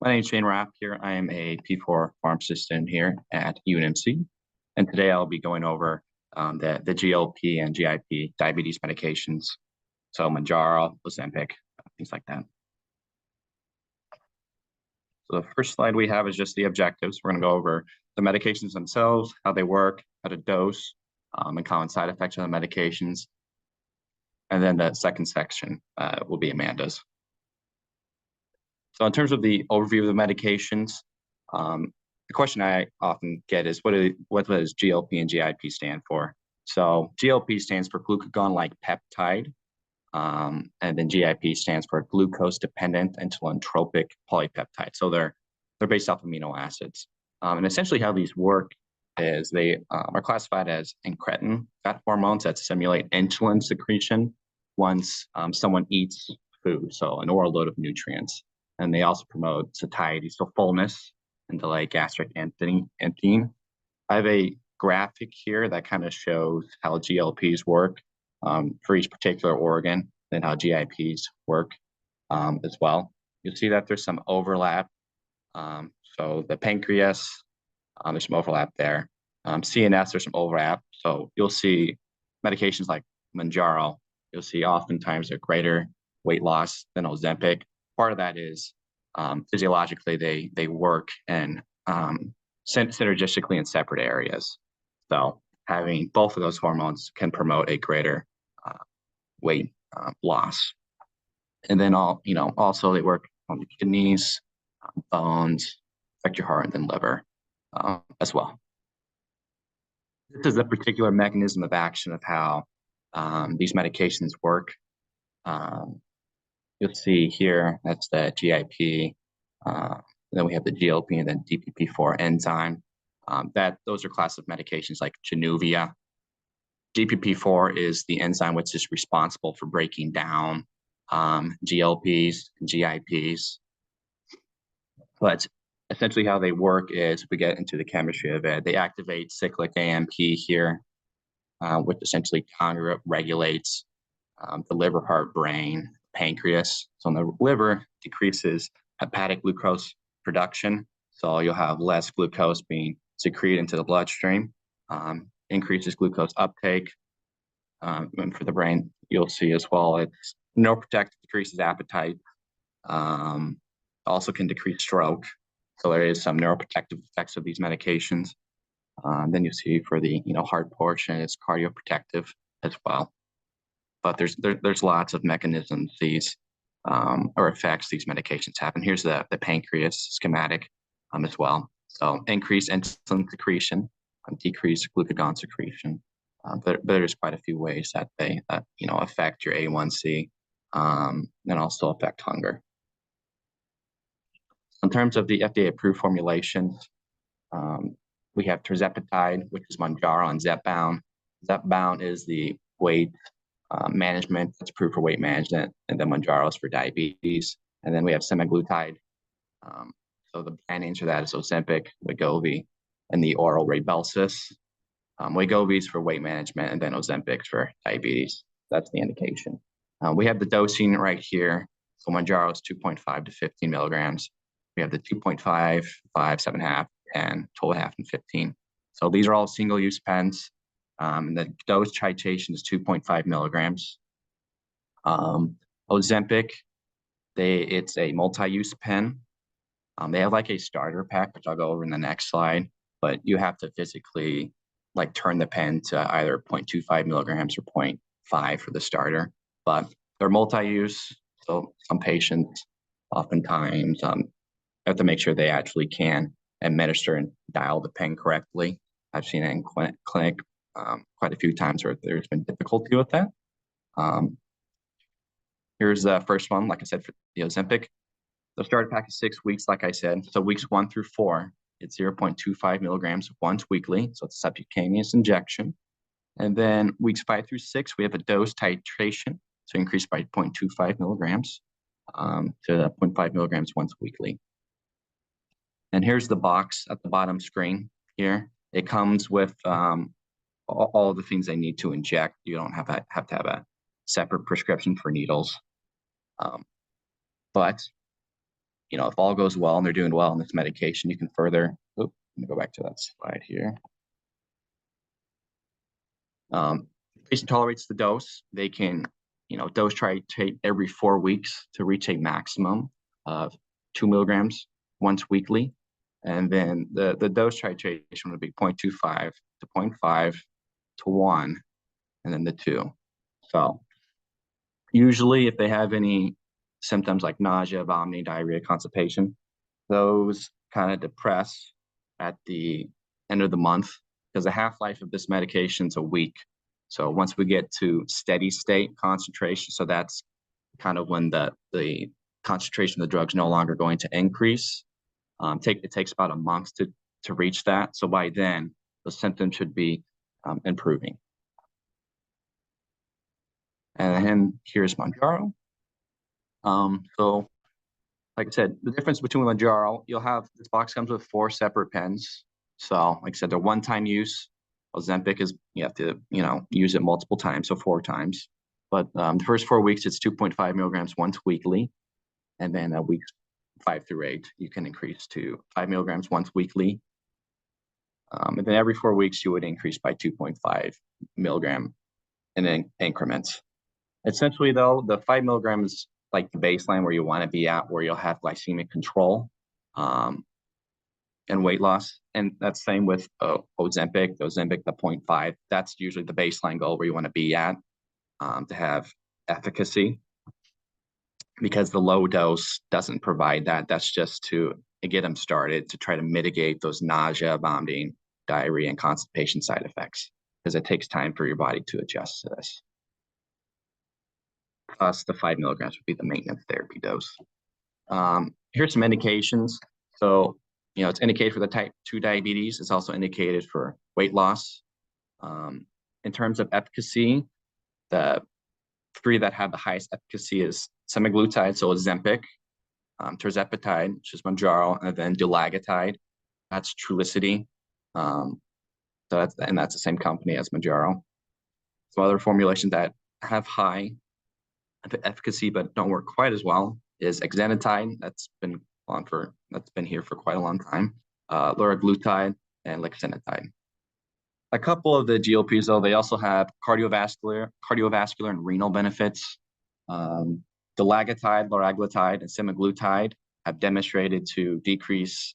My name is Shane Rapp here. I am a P4 pharmacist here at UNMC. And today I'll be going over the GLP and GIP diabetes medications. So Mounjaro, Ozempic, things like that. So the first slide we have is just the objectives. We're going to go over the medications themselves, how they work, how to dose, and common side effects of the medications. And then the second section will be Amanda's. So in terms of the overview of the medications, the question I often get is what does GLP and GIP stand for? So GLP stands for glucagon-like peptide, and then GIP stands for glucose-dependent insulin-tropic polypeptide. So they're based off amino acids. And essentially how these work is they are classified as incretin fat hormones that stimulate insulin secretion once someone eats food, so an oral load of nutrients. And they also promote satiety, so fullness, and delay gastric emptying. I have a graphic here that kind of shows how GLPs work for each particular organ, and how GIPs work as well. You'll see that there's some overlap. So the pancreas, there's some overlap there. CNS, there's some overlap. So you'll see medications like Mounjaro, you'll see oftentimes a greater weight loss than Ozempic. Part of that is physiologically they work and synergistically in separate areas. So having both of those hormones can promote a greater weight loss. And then also they work on the kidneys, bones, affect your heart, and then liver as well. This is a particular mechanism of action of how these medications work. You'll see here, that's the GIP, then we have the GLP and then DPP4 enzyme. Those are class of medications like Januvia. DPP4 is the enzyme which is responsible for breaking down GLPs and GIPs. But essentially how they work is, if we get into the chemistry of it, they activate cyclic AMP here, which essentially regulates the liver, heart, brain, pancreas. So in the liver, decreases hepatic glucose production. So you'll have less glucose being secreted into the bloodstream, increases glucose uptake. And for the brain, you'll see as well, it's neuroprotective, decreases appetite, also can decrease stroke. So there is some neuroprotective effects of these medications. Then you see for the heart portion, it's cardioprotective as well. But there's lots of mechanisms these or effects these medications have. And here's the pancreas schematic as well. So increased insulin secretion, decreased glucagon secretion. But there's quite a few ways that they affect your A1C and also affect hunger. In terms of the FDA-approved formulations, we have tirzepatide, which is Mounjaro, and Zepbound. Zepbound is the weight management that's approved for weight management, and then Mounjaro is for diabetes. And then we have semaglutide. So the brand names for that is Ozempic, Wegovy, and the oral Rybelsus. Wegovy is for weight management, and then Ozempic for diabetes. That's the indication. We have the dosing right here. So Mounjaro is 2.5 to 15 milligrams. We have the 2.5, 5, 7.5, and 12.5, and 15. So these are all single-use pens. The dose titration is 2.5 milligrams. Ozempic, it's a multi-use pen. They have like a starter pack, which I'll go over in the next slide, but you have to physically turn the pen to either 0.25 milligrams or 0.5 for the starter. But they're multi-use, so some patients oftentimes have to make sure they actually can administer and dial the pen correctly. I've seen it in clinic quite a few times where there's been difficulty with that. Here's the first one, like I said, for the Ozempic. The starter pack is 6 weeks, like I said. So weeks 1 through 4, it's 0.25 milligrams once weekly. So it's a subcutaneous injection. And then weeks 5 through 6, we have a dose titration. So increased by 0.25 milligrams to 0.5 milligrams once weekly. And here's the box at the bottom screen here. It comes with all the things they need to inject. You don't have to have a separate prescription for needles. But if all goes well and they're doing well on this medication, you can further, let me go back to that slide here. Patient tolerates the dose. They can, dose titrate every 4 weeks to reach a maximum of 2 milligrams once weekly. And then the dose titration would be 0.25 to 0.5 to 1, and then the 2. So usually if they have any symptoms like nausea, vomiting, diarrhea, constipation, those kind of depress at the end of the month, because the half-life of this medication is a week. So once we get to steady state concentration, so that's kind of when the concentration of the drug is no longer going to increase. It takes about a month to reach that. So by then, the symptoms should be improving. And then here's Mounjaro. So like I said, the difference between Mounjaro, this box comes with 4 separate pens. So like I said, they're one-time use. Ozempic is, you have to, use it multiple times, so 4 times. But the first 4 weeks, it's 2.5 milligrams once weekly. And then weeks 5 through 8, you can increase to 5 milligrams once weekly. And then every 4 weeks, you would increase by 2.5 milligram in increments. Essentially, though, the 5 milligrams like the baseline where you want to be at, where you'll have glycemic control and weight loss. And that's same with Ozempic, the 0.5. That's usually the baseline goal where you want to be at to have efficacy, because the low dose doesn't provide that. That's just to get them started, to try to mitigate those nausea, vomiting, diarrhea, and constipation side effects, because it takes time for your body to adjust to this. Plus the 5 milligrams would be the maintenance therapy dose. Here's some indications. So, it's indicated for the type 2 diabetes. It's also indicated for weight loss. In terms of efficacy, the 3 that have the highest efficacy is semaglutide, so Ozempic, tirzepatide, which is Mounjaro, and then dulaglutide, that's Trulicity. So that's the same company as Mounjaro. Some other formulations that have high efficacy but don't work quite as well is exenatide. That's been here for quite a long time. Liraglutide and lixisenatide. A couple of the GLPs, though, they also have cardiovascular and renal benefits. Dulaglutide, liraglutide, and semaglutide have demonstrated to decrease.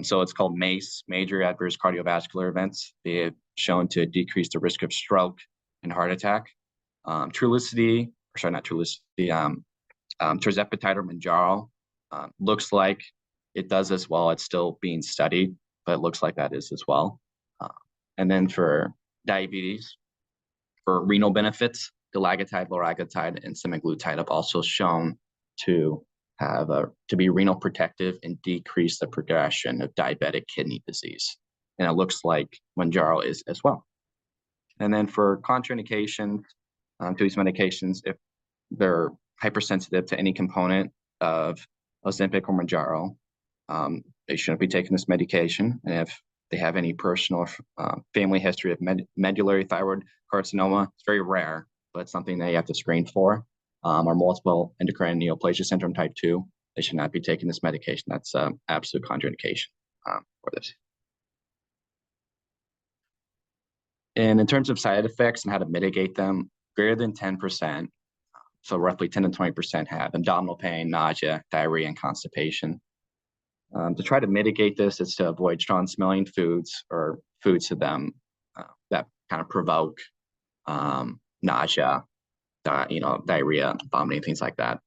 So it's called MACE, major adverse cardiovascular events. They have shown to decrease the risk of stroke and heart attack. Tirzepatide or Mounjaro looks like it does as well. It's still being studied, but it looks like that is as well. And then for diabetes, for renal benefits, dulaglutide, liraglutide, and semaglutide have also shown to be renal protective and decrease the progression of diabetic kidney disease. And it looks like Mounjaro is as well. And then for contraindications to these medications, if they're hypersensitive to any component of Ozempic or Mounjaro, they shouldn't be taking this medication. And if they have any personal family history of medullary thyroid carcinoma, it's very rare, but it's something that you have to screen for, or multiple endocrine neoplasia syndrome type 2, they should not be taking this medication. That's absolute contraindication for this. And in terms of side effects and how to mitigate them, greater than 10%, so roughly 10 to 20% have abdominal pain, nausea, diarrhea, and constipation. To try to mitigate this is to avoid strong smelling foods or foods to them that kind of provoke nausea, diarrhea, vomiting, things like that.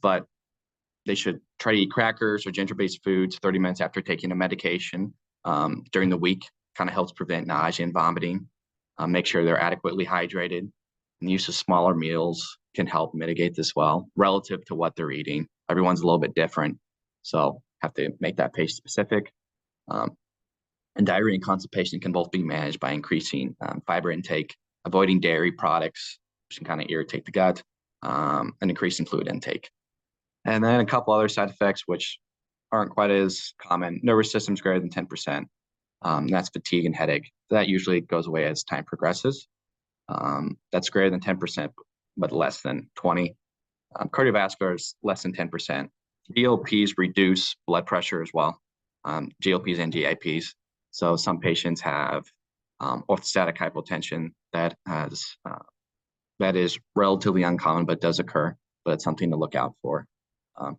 But they should try to eat crackers or ginger-based foods 30 minutes after taking a medication during the week. Kind of helps prevent nausea and vomiting. Make sure they're adequately hydrated. And use of smaller meals can help mitigate this well relative to what they're eating. Everyone's a little bit different, so have to make that patient specific. And diarrhea and constipation can both be managed by increasing fiber intake, avoiding dairy products, which can kind of irritate the gut, and increasing fluid intake. And then a couple other side effects, which aren't quite as common. Nervous system's greater than 10%. That's fatigue and headache. That usually goes away as time progresses. That's greater than 10%, but less than 20. Cardiovascular is less than 10%. GLPs reduce blood pressure as well, GLPs and GIPs. So some patients have orthostatic hypotension that is relatively uncommon, but does occur. But it's something to look out for,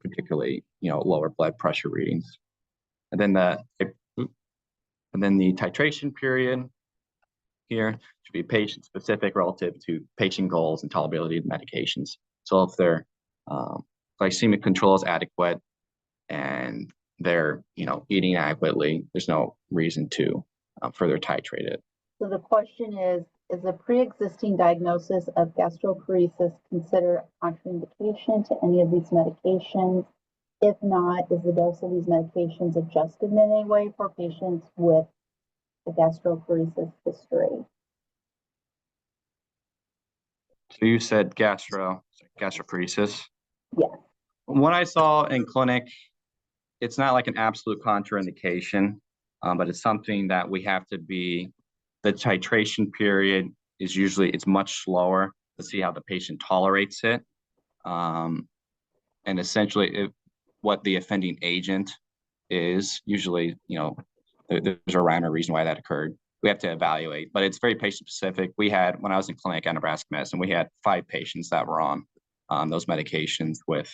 particularly lower blood pressure readings. And then the titration period here should be patient specific relative to patient goals and tolerability of medications. So if their glycemic control is adequate and they're eating adequately, there's no reason to further titrate it. So the question is a pre-existing diagnosis of gastroparesis considered contraindication to any of these medications? If not, is the dose of these medications adjusted in any way for patients with a gastroparesis history? So you said gastroparesis? Yes. What I saw in clinic, it's not like an absolute contraindication, but it's something that we have to be, the titration period is usually, it's much slower to see how the patient tolerates it. And essentially what the offending agent is, usually, there's a rhyme or reason why that occurred. We have to evaluate, but it's very patient specific. We had, when I was in clinic at Nebraska Medicine, we had 5 patients that were on those medications with,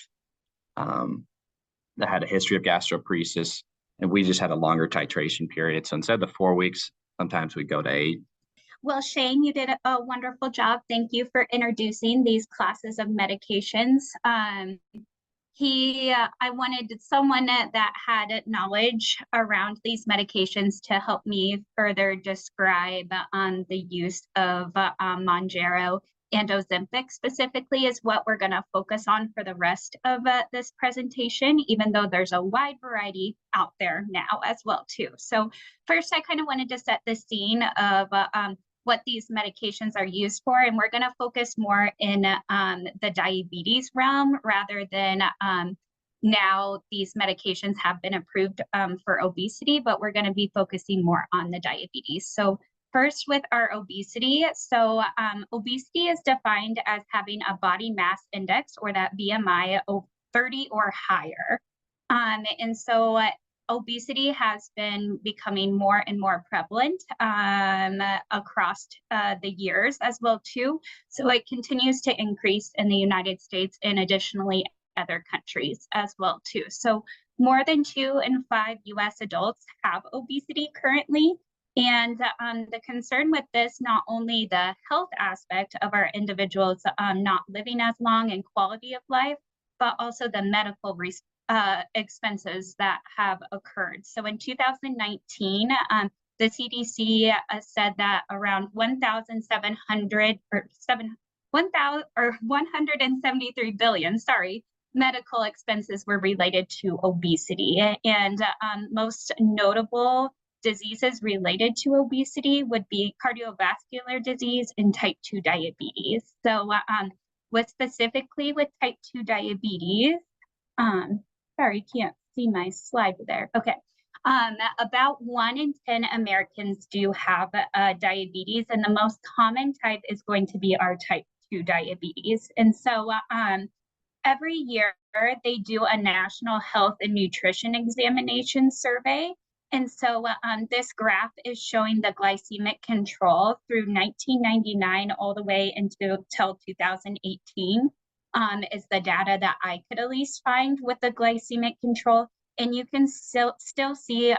that had a history of gastroparesis, and we just had a longer titration period. So instead of the 4 weeks, sometimes we go to 8. Well, Shane, you did a wonderful job. Thank you for introducing these classes of medications. I wanted someone that had knowledge around these medications to help me further describe the use of Mounjaro and Ozempic specifically is what we're going to focus on for the rest of this presentation, even though there's a wide variety out there now as well too. So first, I kind of wanted to set the scene of what these medications are used for, and we're going to focus more in the diabetes realm rather than now these medications have been approved for obesity, but we're going to be focusing more on the diabetes. So first with our obesity. So obesity is defined as having a body mass index, or that BMI, of 30 or higher. And so obesity has been becoming more and more prevalent across the years as well too. So it continues to increase in the United States and additionally other countries as well too. So more than 2 in 5 US adults have obesity currently. And the concern with this, not only the health aspect of our individuals not living as long and quality of life, but also the medical expenses that have occurred. So in 2019, the CDC said that around 173 billion, medical expenses were related to obesity. And most notable diseases related to obesity would be cardiovascular disease and type 2 diabetes. So specifically with type 2 diabetes, sorry, can't see my slide there. Okay. About 1 in 10 Americans do have diabetes, and the most common type is going to be our type 2 diabetes. And so every year they do a national health and nutrition examination survey. And so this graph is showing the glycemic control through 1999 all the way until 2018 is the data that I could at least find with the glycemic control. And you can still see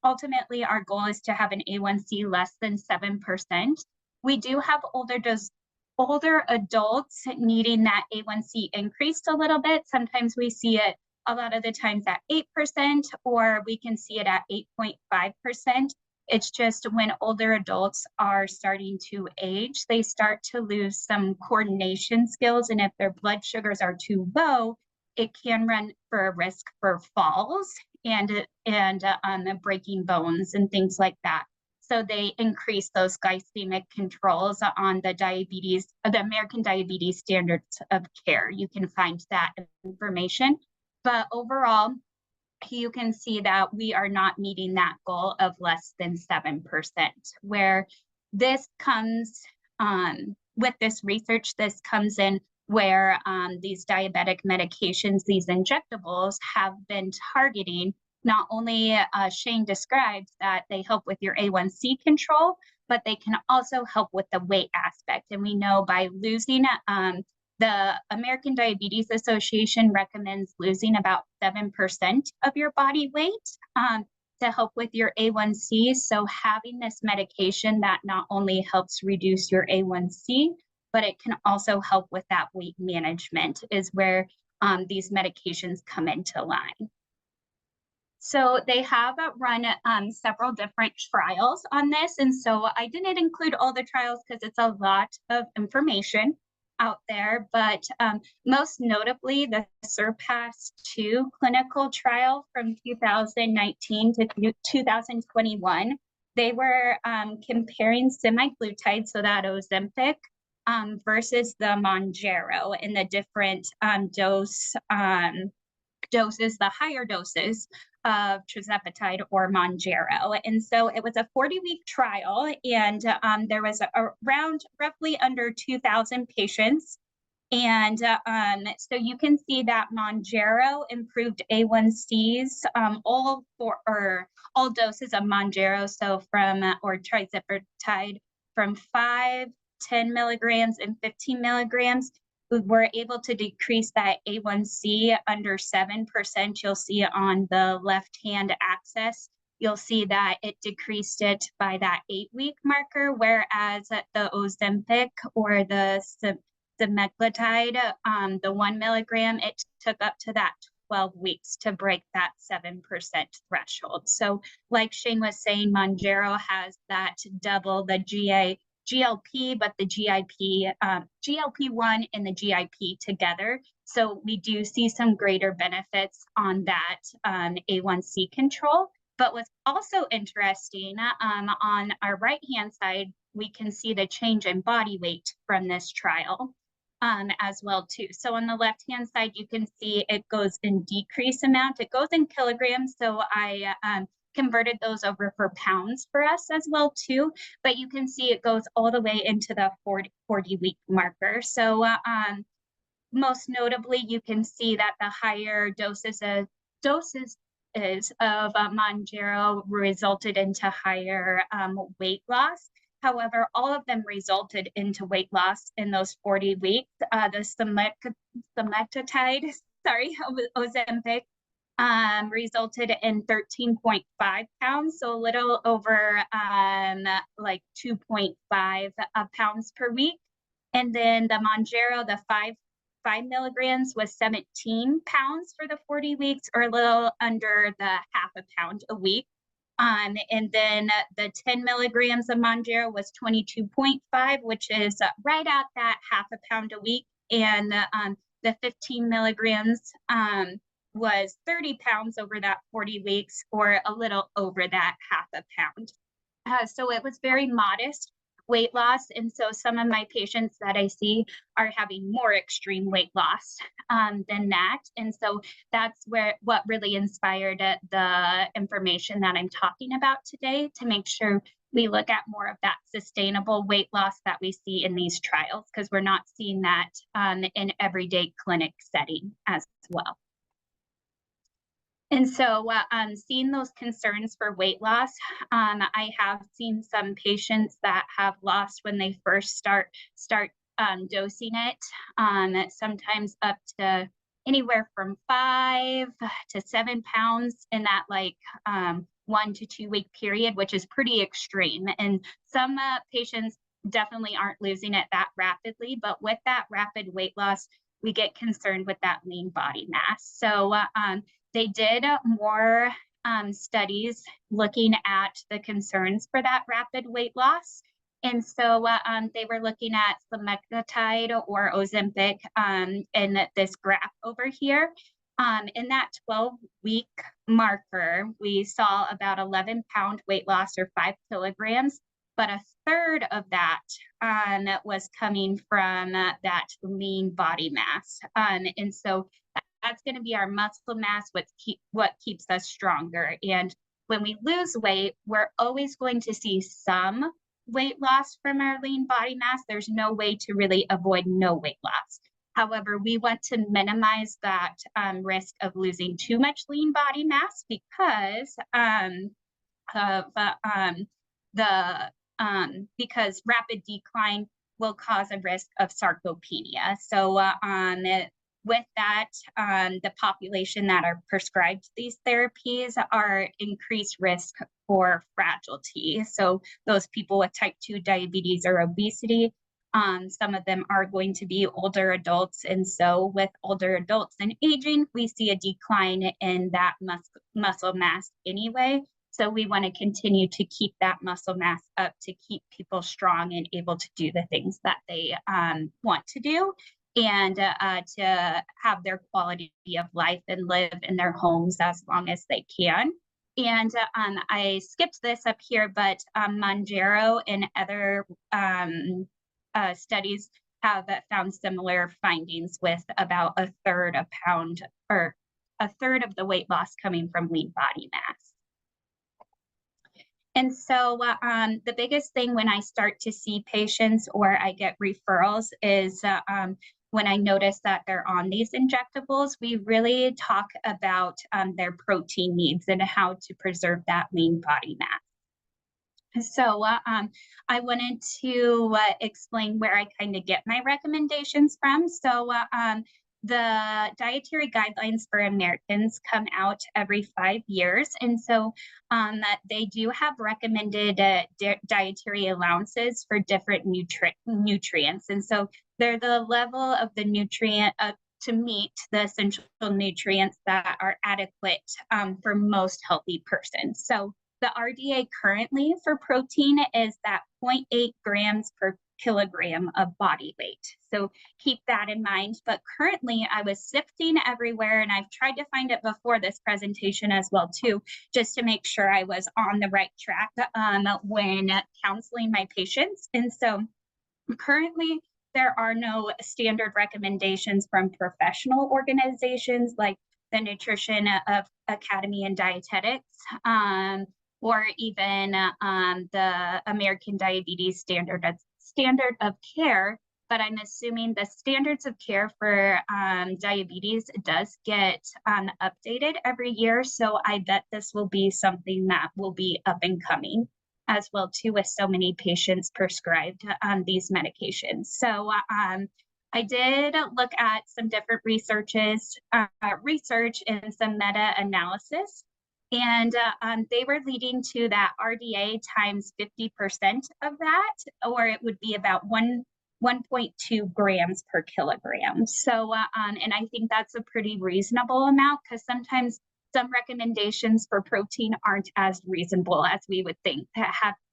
ultimately our goal is to have an A1C less than 7%. We do have older adults needing that A1C increased a little bit. Sometimes we see it a lot of the times at 8%, or we can see it at 8.5%. It's just when older adults are starting to age, they start to lose some coordination skills. And if their blood sugars are too low, it can run for a risk for falls and breaking bones and things like that. So they increase those glycemic controls on the American Diabetes Standards of Care. You can find that information. But overall, you can see that we are not meeting that goal of less than 7%, where this comes with this research, this comes in where these diabetic medications, these injectables, have been targeting not only Shane described that they help with your A1C control, but they can also help with the weight aspect. And we know by losing, the American Diabetes Association recommends losing about 7% of your body weight to help with your A1C. So having this medication that not only helps reduce your A1C, but it can also help with that weight management is where these medications come into line. So they have run several different trials on this. And so I didn't include all the trials because it's a lot of information out there, but most notably the SURPASS-2 clinical trial from 2019 to 2021. They were comparing semaglutide, so that Ozempic, versus the Mounjaro in the different doses, the higher doses of tirzepatide or Mounjaro. And so it was a 40-week trial, and there was around roughly under 2,000 patients. And so you can see that Mounjaro improved A1Cs, all doses of Mounjaro, so from, or tirzepatide, from 5, 10 milligrams and 15 milligrams, we're able to decrease that A1C under 7%. You'll see on the left-hand axis, you'll see that it decreased it by that 8-week marker, whereas the Ozempic or the semaglutide, the 1 milligram, it took up to that 12 weeks to break that 7% threshold. So like Shane was saying, Mounjaro has that double the GLP, but the GLP-1 and the GIP together. So we do see some greater benefits on that A1C control. But what's also interesting, on our right-hand side, we can see the change in body weight from this trial as well too. So on the left-hand side, you can see it goes in decrease amount. It goes in kilograms. So I converted those over for pounds for us as well too, but you can see it goes all the way into the 40-week marker. So most notably, you can see that the higher doses of Mounjaro resulted into higher weight loss. However, all of them resulted into weight loss in those 40 weeks. The semaglutide, Ozempic, resulted in 13.5 pounds, so a little over like 2.5 pounds per week. And then the Mounjaro, the 5 milligrams, was 17 pounds for the 40 weeks, or a little under the half a pound a week. And then the 10 milligrams of Mounjaro was 22.5, which is right at that half a pound a week. And the 15 milligrams was 30 pounds over that 40 weeks, or a little over that half a pound. So it was very modest weight loss. And so some of my patients that I see are having more extreme weight loss than that. And so that's what really inspired the information that I'm talking about today, to make sure we look at more of that sustainable weight loss that we see in these trials, because we're not seeing that in everyday clinic setting as well. And so seeing those concerns for weight loss, I have seen some patients that have lost when they first start dosing it, sometimes up to anywhere from 5 to 7 pounds in that 1 to 2 week period, which is pretty extreme. And some patients definitely aren't losing it that rapidly, but with that rapid weight loss, we get concerned with that lean body mass. So they did more studies looking at the concerns for that rapid weight loss. And so they were looking at semaglutide or Ozempic in this graph over here. In that 12-week marker, we saw about 11-pound weight loss, or 5 kilograms, but a third of that was coming from that lean body mass. And so that's going to be our muscle mass, what keeps us stronger. And when we lose weight, we're always going to see some weight loss from our lean body mass. There's no way to really avoid no weight loss. However, we want to minimize that risk of losing too much lean body mass because of because rapid decline will cause a risk of sarcopenia. So with that, the population that are prescribed these therapies are increased risk for fragility. So those people with type 2 diabetes or obesity, some of them are going to be older adults. And so with older adults and aging, we see a decline in that muscle mass anyway. So we want to continue to keep that muscle mass up to keep people strong and able to do the things that they want to do, and to have their quality of life and live in their homes as long as they can. And I skipped this up here, but Mounjaro and other studies have found similar findings with about a third of the weight loss coming from lean body mass. And so the biggest thing when I start to see patients or I get referrals is when I notice that they're on these injectables, we really talk about their protein needs and how to preserve that lean body mass. So I wanted to explain where I kind of get my recommendations from. So the dietary guidelines for Americans come out every 5 years. And so they do have recommended dietary allowances for different nutrients. And so they're the level of the nutrient to meet the essential nutrients that are adequate for most healthy persons. So the RDA currently for protein is that 0.8 grams per kilogram of body weight. So keep that in mind. But currently I was sifting everywhere, and I've tried to find it before this presentation as well too, just to make sure I was on the right track when counseling my patients. And so currently there are no standard recommendations from professional organizations like the Nutrition of Academy and Dietetics, or even the American Diabetes Standard of Care, but I'm assuming the standards of care for diabetes does get updated every year. So I bet this will be something that will be up and coming as well too, with so many patients prescribed these medications. So I did look at some different research and some meta-analysis. And they were leading to that RDA times 50% of that, or it would be about 1.2 grams per kilogram. So, and I think that's a pretty reasonable amount, because sometimes some recommendations for protein aren't as reasonable as we would think.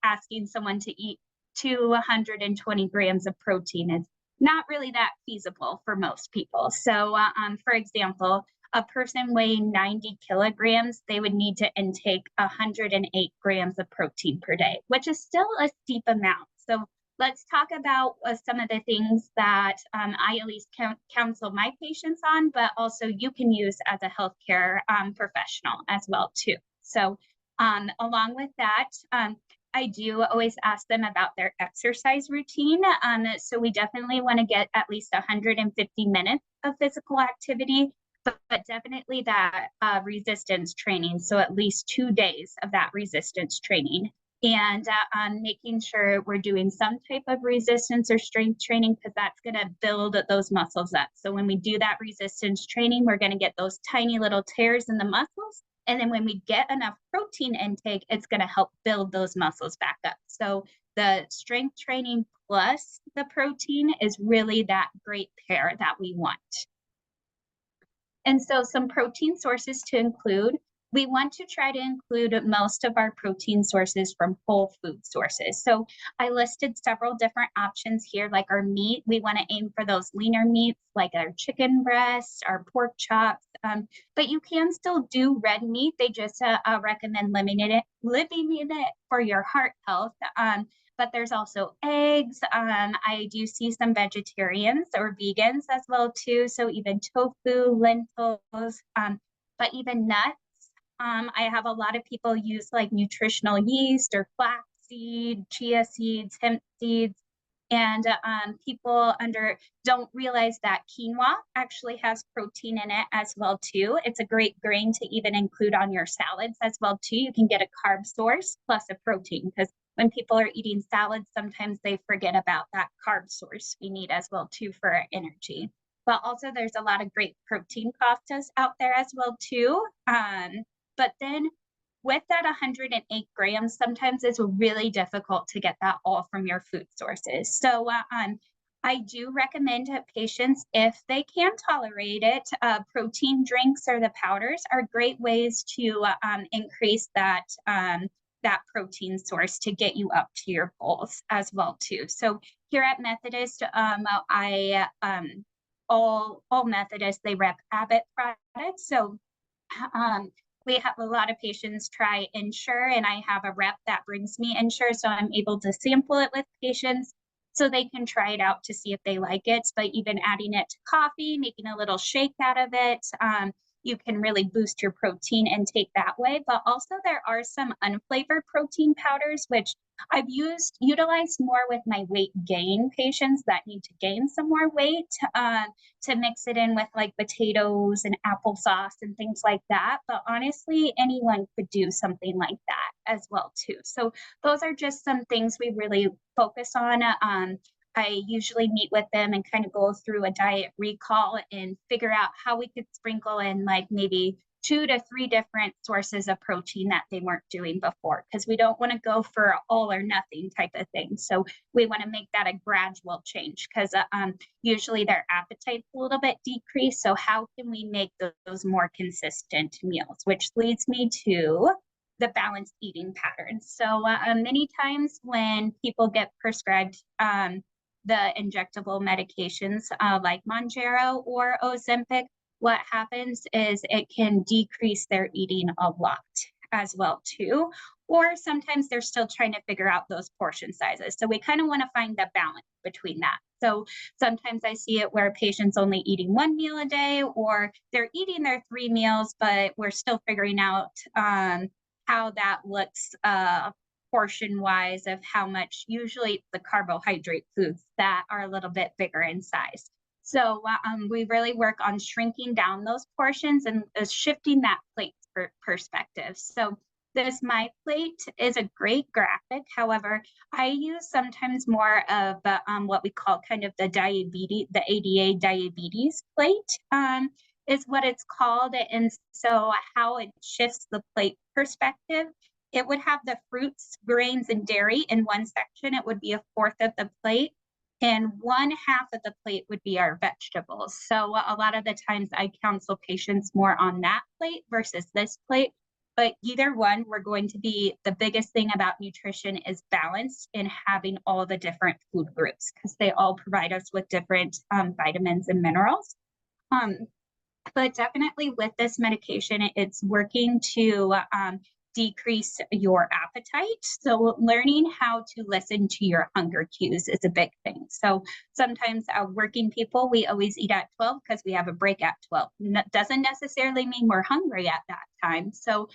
Asking someone to eat 220 grams of protein is not really that feasible for most people. So, for example, a person weighing 90 kilograms, they would need to intake 108 grams of protein per day, which is still a steep amount. So let's talk about some of the things that I at least counsel my patients on, but also you can use as a healthcare professional as well too. So along with that, I do always ask them about their exercise routine. So we definitely want to get at least 150 minutes of physical activity, but definitely that resistance training. So at least 2 days of that resistance training, and making sure we're doing some type of resistance or strength training, because that's going to build those muscles up. So when we do that resistance training, we're going to get those tiny little tears in the muscles. And then when we get enough protein intake, it's going to help build those muscles back up. So the strength training plus the protein is really that great pair that we want. And so some protein sources to include, we want to try to include most of our protein sources from whole food sources. So I listed several different options here, like our meat. We want to aim for those leaner meats like our chicken breasts, our pork chops, but you can still do red meat. They just recommend limiting it for your heart health. But there's also eggs. I do see some vegetarians or vegans as well too. So even tofu, lentils, but even nuts. I have a lot of people use like nutritional yeast or flaxseed, chia seeds, hemp seeds. And people don't realize that quinoa actually has protein in it as well too. It's a great grain to even include on your salads as well too. You can get a carb source plus a protein, because when people are eating salads, sometimes they forget about that carb source we need as well too for our energy. But also there's a lot of great protein pastas out there as well too. But then with that 108 grams, sometimes it's really difficult to get that all from your food sources. So I do recommend to patients, if they can tolerate it, protein drinks or the powders are great ways to increase that that protein source to get you up to your goals as well too. So here at Methodist, all Methodists, they rep Abbott products. So we have a lot of patients try Ensure, and I have a rep that brings me Ensure, so I'm able to sample it with patients so they can try it out to see if they like it. But even adding it to coffee, making a little shake out of it, you can really boost your protein intake that way. But also there are some unflavored protein powders, which I've utilized more with my weight gain patients that need to gain some more weight, to mix it in with like potatoes and applesauce and things like that. But honestly, anyone could do something like that as well too. So those are just some things we really focus on. I usually meet with them and kind of go through a diet recall and figure out how we could sprinkle in like maybe 2 to 3 different sources of protein that they weren't doing before, because we don't want to go for all or nothing type of thing. So we want to make that a gradual change, because usually their appetite's a little bit decreased. So how can we make those more consistent meals, which leads me to the balanced eating patterns. So many times when people get prescribed the injectable medications like Mounjaro or Ozempic, what happens is it can decrease their eating a lot as well too. Or sometimes they're still trying to figure out those portion sizes. So we kind of want to find the balance between that. So sometimes I see it where patients only eating 1 meal a day, or they're eating their 3 meals, but we're still figuring out how that looks portion wise of how much. Usually the carbohydrate foods that are a little bit bigger in size. So we really work on shrinking down those portions and shifting that plate perspective. So this My Plate is a great graphic. However, I use sometimes more of what we call kind of the ADA diabetes plate is what it's called. And so how it shifts the plate perspective, it would have the fruits, grains, and dairy in one section. It would be 1/4 of the plate, and 1/2 of the plate would be our vegetables. So a lot of the times I counsel patients more on that plate versus this plate. But either one, we're going to be, the biggest thing about nutrition is balance in having all the different food groups, because they all provide us with different vitamins and minerals. But definitely with this medication, it's working to decrease your appetite. So learning how to listen to your hunger cues is a big thing. So sometimes working people, we always eat at 12 because we have a break at 12. Doesn't necessarily mean we're hungry at that time. So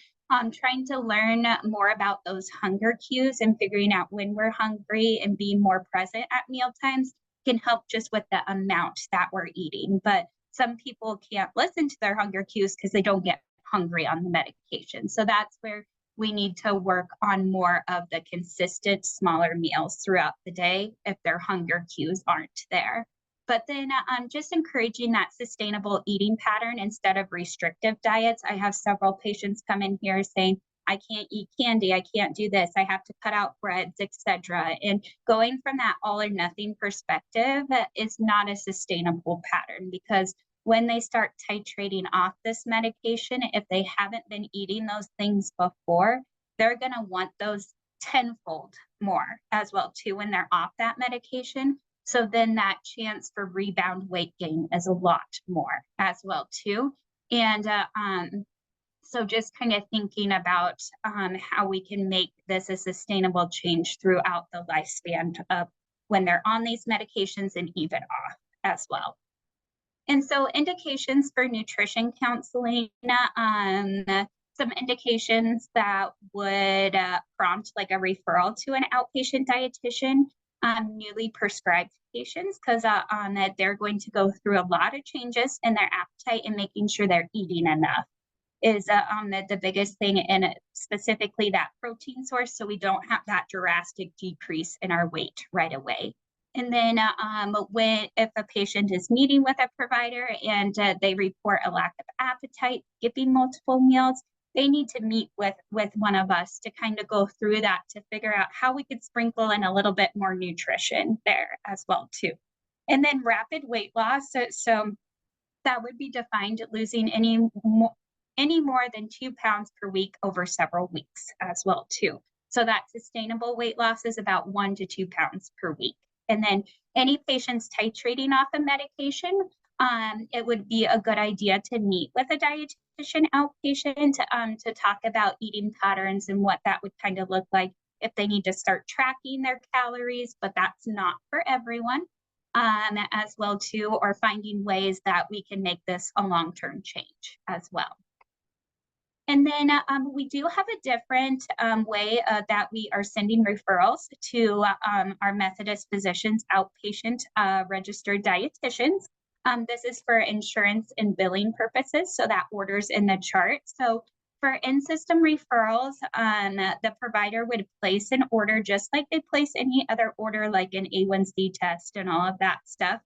trying to learn more about those hunger cues and figuring out when we're hungry and being more present at meal times can help just with the amount that we're eating. But some people can't listen to their hunger cues because they don't get hungry on the medication. So that's where we need to work on more of the consistent smaller meals throughout the day if their hunger cues aren't there. But then just encouraging that sustainable eating pattern instead of restrictive diets. I have several patients come in here saying, I can't eat candy, I can't do this, I have to cut out breads, etc. And going from that all or nothing perspective is not a sustainable pattern, because when they start titrating off this medication, if they haven't been eating those things before, they're going to want those tenfold more as well too when they're off that medication. So then that chance for rebound weight gain is a lot more as well too. And so just kind of thinking about how we can make this a sustainable change throughout the lifespan of when they're on these medications and even off as well. And so indications for nutrition counseling, some indications that would prompt like a referral to an outpatient dietitian. newly prescribed patients because that they're going to go through a lot of changes in their appetite and making sure they're eating enough is the biggest thing, and specifically that protein source, so we don't have that drastic decrease in our weight right away. And then if a patient is meeting with a provider and they report a lack of appetite, skipping multiple meals, they need to meet with one of us to kind of go through that to figure out how we could sprinkle in a little bit more nutrition there as well too. And then rapid weight loss, so that would be defined losing any more than 2 pounds per week over several weeks as well too. So that sustainable weight loss is about 1 to 2 pounds per week. And then any patients titrating off a medication, it would be a good idea to meet with a dietitian outpatient to talk about eating patterns and what that would kind of look like if they need to start tracking their calories, but that's not for everyone as well too, or finding ways that we can make this a long-term change as well. And then we do have a different way that we are sending referrals to our Methodist Physicians outpatient registered dietitians. This is for insurance and billing purposes, so that order's in the chart. So for in-system referrals, the provider would place an order just like they place any other order, like an A1C test and all of that stuff.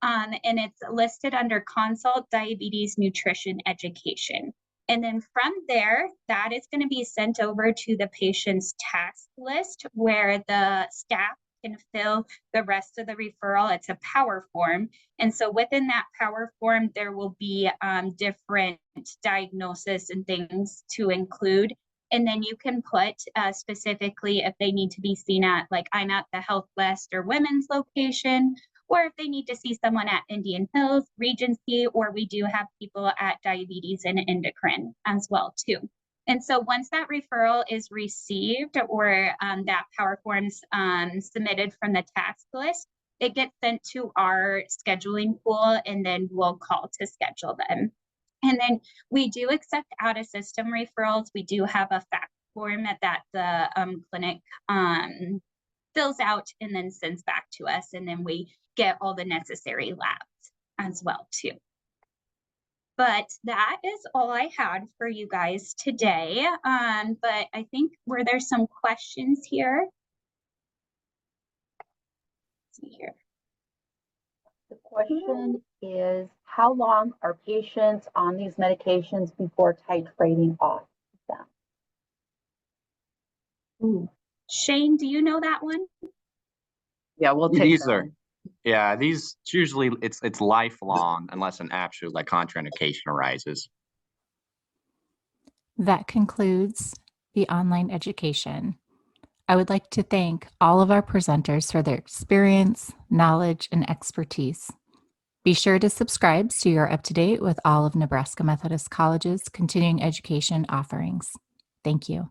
And it's listed under consult diabetes nutrition education. And then from there, that is going to be sent over to the patient's task list where the staff can fill the rest of the referral. It's a power form. And so within that power form, there will be different diagnosis and things to include. And then you can put specifically if they need to be seen at, like I'm at the Health West or Women's location, or if they need to see someone at Indian Hills, Regency, or we do have people at Diabetes and Endocrine as well too. And so once that referral is received or that power form's submitted from the task list, it gets sent to our scheduling pool and then we'll call to schedule them. And then we do accept out of system referrals. We do have a fax form that the clinic fills out and then sends back to us. And then we get all the necessary labs as well too. But that is all I had for you guys today. But I think were there some questions here? Let's see here. The question is, how long are patients on these medications before titrating off them? Ooh. Shane, do you know that one? Yeah, we'll take These that are, one. yeah, these usually it's lifelong unless an absolute like contraindication arises. That concludes the online education. I would like to thank all of our presenters for their experience, knowledge, and expertise. Be sure to subscribe so you're up to date with all of Nebraska Methodist College's continuing education offerings. Thank you.